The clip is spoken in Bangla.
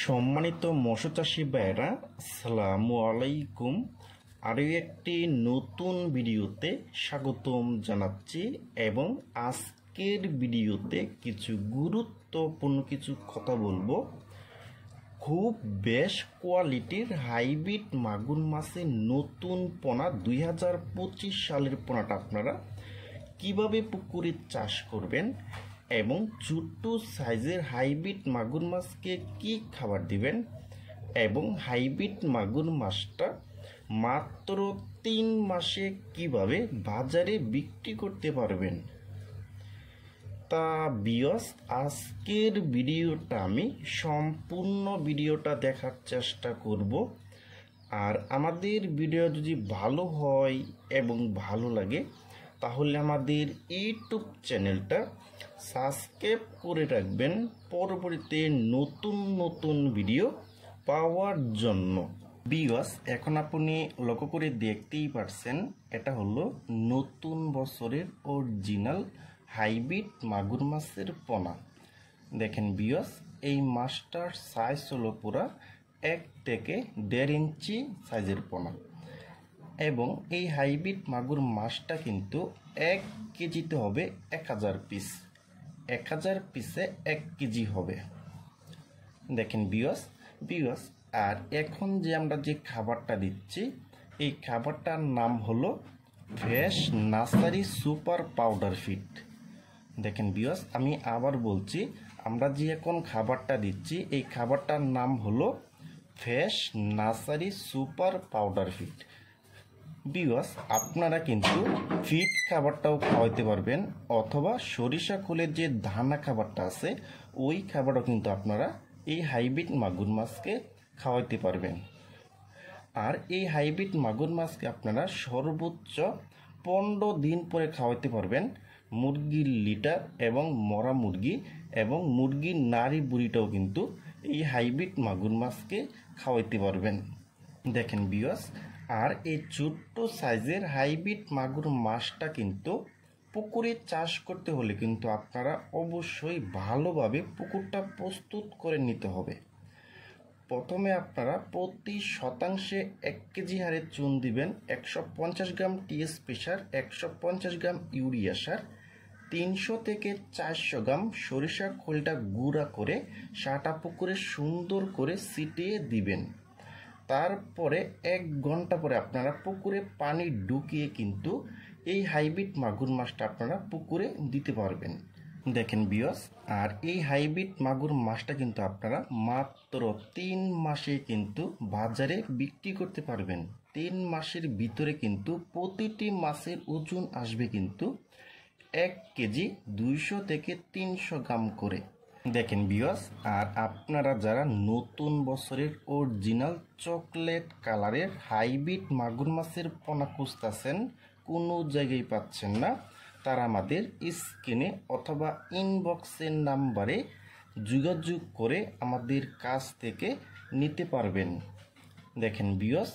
সম্মানিত মৎস্য চাষী ভাইরা, আসসালামু আলাইকুম। আরও একটি নতুন ভিডিওতে স্বাগতম জানাচ্ছি এবং আজকের ভিডিওতে কিছু গুরুত্বপূর্ণ কিছু কথা বলবো। খুব বেশ কোয়ালিটির হাইব্রিড মাগুর মাছের নতুন পোনা 2025 সালের পোনাটা আপনারা কিভাবে পুকুরে চাষ করবেন এবং ছোট্ট সাইজের হাইব্রিড মাগুর মাছকে কি খাবার দিবেন এবং হাইব্রিড মাগুর মাছটা মাত্র 3 মাসে কিভাবে বাজারে বিক্রি করতে পারবেন। তা ভিউয়ার্স, আজকের ভিডিওটা আমি সম্পূর্ণ ভিডিওটা দেখার চেষ্টা করব। আর আমাদের ভিডিও যদি ভালো হয় এবং ভালো লাগে তাহলে আমাদের ইউটিউব চ্যানেলটা সাবস্ক্রাইব করে রাখবেন পরবর্তীতে নতুন নতুন ভিডিও পাওয়ার জন্য। ভিউয়ার্স, এখন আপনি লক্ষ্য করে দেখতেই পারছেন, এটা হলো নতুন বছরের অরিজিনাল হাইব্রিড মাগুর মাছের পোনা। দেখেন ভিউয়ার্স, এই মাছটার সাইজ হলো পুরা 1 থেকে 1.5 ইঞ্চি সাইজের পোনা এবং এই হাইব্রিড মাগুর মাছটা কিন্তু 1 কেজিতে হবে 1000 পিস। 1000 পিসে 1 কেজি হবে। দেখেন ভিউয়ার্স, আর এখন যে আমরা যে খাবারটা দিচ্ছি এই খাবারটার নাম হলো fresh nursery super powder feed. দেখেন ভিউয়ার্স, আমি আবার বলছি, আমরা যে এখন খাবারটা দিচ্ছি এই খাবারটার নাম হলো fresh nursery super powder feed. Viewers, আপনারা কিন্তু ফিড খাবারটাও খাওয়াইতে পারবেন অথবা সরিষা খোলের যে দানা খাবারটা আছে ওই খাবারও কিন্তু আপনারা এই হাইব্রিড মাগুর মাছকে খাওয়াইতে পারবেন। আর এই হাইব্রিড মাগুর মাছকে আপনারা সর্বোচ্চ 15 দিন পরে খাওয়াইতে পারবেন। মুরগির লিটার এবং মরা মুরগি এবং মুরগির নাড়ি বুড়িটাও কিন্তু এই হাইব্রিড মাগুর মাছকে খাওয়াইতে পারবেন। দেখেন ভিউয়ার্স, আর এই ছোট্ট সাইজের হাইব্রিড মাগুর মাছটা কিন্তু পুকুরে চাষ করতে হলে কিন্তু আপনারা অবশ্যই ভালোভাবে পুকুরটা প্রস্তুত করে নিতে হবে। প্রথমে আপনারা প্রতি শতাংশে 1 কেজি হারে চুন দিবেন, 150 গ্রাম টিএস প্রেসার, 150 গ্রাম ইউরিয়া সার, 300 থেকে 400 গ্রাম সরিষা খোলটা গুঁড়া করে সাটা পুকুরে সুন্দর করে ছিটিয়ে দিবেন। তারপরে 1 ঘন্টা পরে আপনারা পুকুরে পানি ঢুকিয়ে কিন্তু এই হাইব্রিড মাগুর মাছটা আপনারা পুকুরে দিতে পারবেন। দেখেন ভিউয়ার্স, আর এই হাইব্রিড মাগুর মাছটা কিন্তু আপনারা মাত্র 3 মাসে কিন্তু বাজারে বিক্রি করতে পারবেন। 3 মাসের ভিতরে কিন্তু প্রতিটি মাছের ওজন আসবে কিন্তু 1 কেজি 200 থেকে 300 গ্রাম করে। দেখেন ভিউয়ার্স, আর আপনারা যারা নতুন বছরের অরিজিনাল চকলেট কালারের হাইব্রিড মাগুর মাছের পোনা খুঁজতেছেন, কোনো জায়গায় পাচ্ছেন না, তারা আমাদের স্ক্রিনে অথবা ইনবক্সের নাম্বারে যোগাযোগ করে আমাদের কাছ থেকে নিতে পারবেন। দেখেন ভিউয়ার্স,